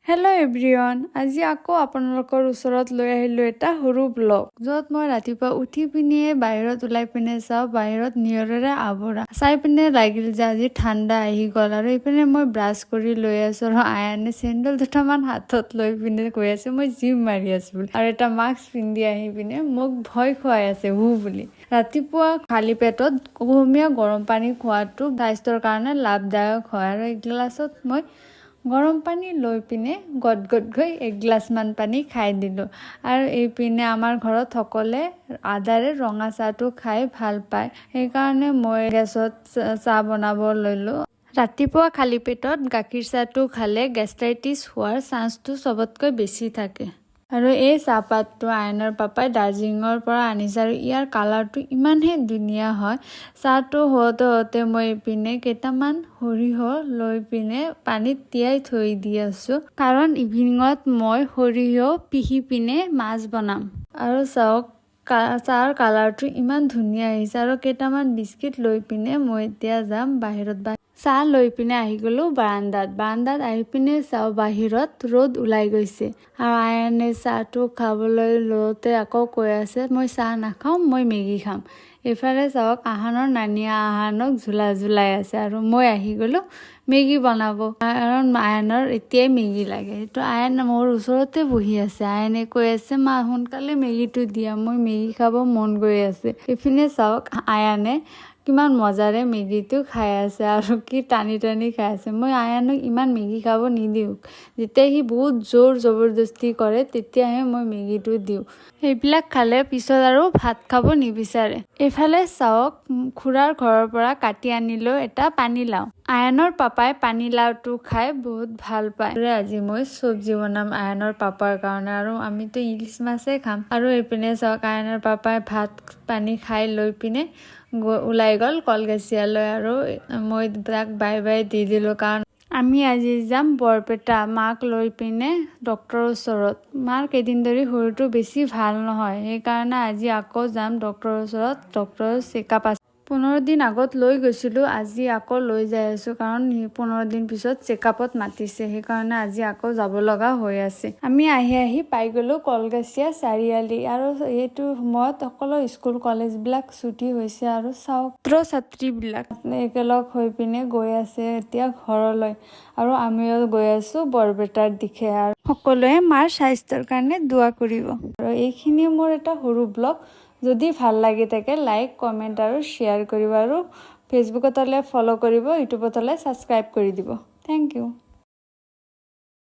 Hello' everyone, আজি আকৌ আপোনালোকৰ ওচৰত লৈ আহিলোঁ এটা সৰু ব্লগ, য'ত মই ৰাতিপুৱা উঠি পিনিয়ে বাহিৰত ওলাই পিনে চাওঁ বাহিৰত নিয়ৰেৰে আৱৰা। চাই পিনে লাগিল যে আজি ঠাণ্ডা আহি গ'ল আৰু এইপিনে মই ব্ৰাছ কৰি লৈ আছোঁ আৰু আয়ানে চেণ্ডেল দুটামান হাতত লৈ পিনে কৈ আছে মই জিম মাৰি আছোঁ বুলি, আৰু এটা মাস্ক পিন্ধি আহি পিনে মোক ভয় খুৱাই আছে বুলি। ৰাতিপুৱা খালী পেটত কুহুমীয়া গৰম পানী খোৱাটো স্বাস্থ্যৰ কাৰণে লাভদায়ক হয়, আৰু এগিলাছত মই গৰম পানী লৈ পিনে গৈ এগিলাচমান পানী খাই দিলোঁ। আৰু এইপিনে আমাৰ ঘৰত সকলোৱে আদাৰে ৰঙা চাহটো খাই ভাল পায়, সেইকাৰণে মই গেছত চাহ বনাব ল'লোঁ। ৰাতিপুৱা খালী পেটত গাখীৰ চাহটো খালে গেষ্ট্ৰাইটিছ হোৱাৰ চান্সটো চবতকৈ বেছি থাকে। আৰু এই চাহপাতটো আয়নৰ পাপাই দাৰ্জিলিঙৰ পৰা আনিছে, আৰু ইয়াৰ কালাৰটো ইমানহে ধুনীয়া হয়। চাহটো হওঁতে মই এইপিনে কেইটামান সৰিয়হ লৈ পিনে পানীত তিয়াই থৈ দি আছোঁ, কাৰণ ইভিনিঙত মই সৰিয়হ পিহি পিনে মাছ বনাম। আৰু চাওক চাহৰ কালাৰটো ইমান ধুনীয়া আহিছে, আৰু কেইটামান বিস্কিট লৈ পিনে মই এতিয়া যাম বাহিৰত। চাহ লৈ পিনে আহি গ'লোঁ বাৰান্দাত আহি পিনে চাওঁ বাহিৰত ৰ'দ ওলাই গৈছে, আৰু আয়নে চাহটো খাবলৈ লওঁতে আকৌ কৈ আছে মই চাহ নাখাওঁ, মই মেগী খাম। এইফালে চাওক আহানৰ নানিয়ে আহানক ঝুলাই আছে, আৰু মই আহি গ'লোঁ মেগী বনাব, কাৰণ আয়নৰ এতিয়াই মেগী লাগে। সেইটো আয়ন মোৰ ওচৰতে বহি আছে, আয়নে কৈ আছে মা সোনকালে মেগীটো দিয়া, মই মেগী খাব মন গৈ আছে। এইপিনে চাওক আয়নে কিমান মজাৰে মেগীটো খাই আছে, আৰু কি টানি খাই আছে। মই আয়ানক ইমান মেগী খাব নিদিওঁ, যেতিয়া সি বহুত জবৰদস্তি কৰে তেতিয়াহে মই মেগীটো দিওঁ। সেইবিলাক খালে পিছত আৰু ভাত খাব নিবিচাৰে। এইফালে চাওক খুৰাৰ ঘৰৰ পৰা কাটি আনিলোঁ এটা পানীলাও। আয়নৰ পাপাই পানীলাওটো খাই বহুত ভাল পায়। আজি মই চব্জি বনাম আয়নৰ পাপাৰ কাৰণে, আৰু আমিতো ইলিচ মাছেই খাম। আৰু এইপিনে চাওক আয়নৰ পাপাই ভাত পানী খাই লৈ পিনে ওলাই গ'ল কলগেছিয়ালৈ, আৰু মই তাক বাই দি দিলোঁ, কাৰণ আমি আজি যাম বৰপেটা মাক লৈ পিনে ডক্টৰৰ ওচৰত। মাৰ কেইদিন ধৰি শৰীৰটো বেছি ভাল নহয়, সেইকাৰণে আজি আকৌ যাম ডক্টৰৰ ওচৰত। ডক্টৰৰ চেকআপ আছে। 15 দিন আগত লৈ গৈছিলোঁ, আজি আকৌ লৈ যাই আছোঁ, কাৰণ 15 দিন পিছত চেকআপত মাতিছে, সেইকাৰণে আজি আকৌ যাব লগা হৈ আছে। আমি আহি পাই গ'লোঁ কলগেছিয়া চাৰিআলি, আৰু এইটো সময়ত সকলো স্কুল কলেজবিলাক ছুটি হৈছে, আৰু ছাত্ৰ ছাত্ৰীবিলাক একেলগ হৈ পিনে গৈ আছে এতিয়া ঘৰলৈ, আৰু আমিও গৈ আছোঁ বৰপেটাৰ দিশে। আৰু সকলোৱে মাৰ স্বাস্থ্যৰ কাৰণে দোৱা কৰিব। আৰু এইখিনিয়ে মোৰ এটা সৰু ব্লগ। যদি ভাল লাগি থাকে লাইক কমেণ্ট আৰু শ্বেয়াৰ কৰিব, আৰু ফেচবুকত হ'লে ফ'ল' কৰিব, ইউটিউবত হ'লে ছাবস্ক্ৰাইব কৰি দিব। Thank U.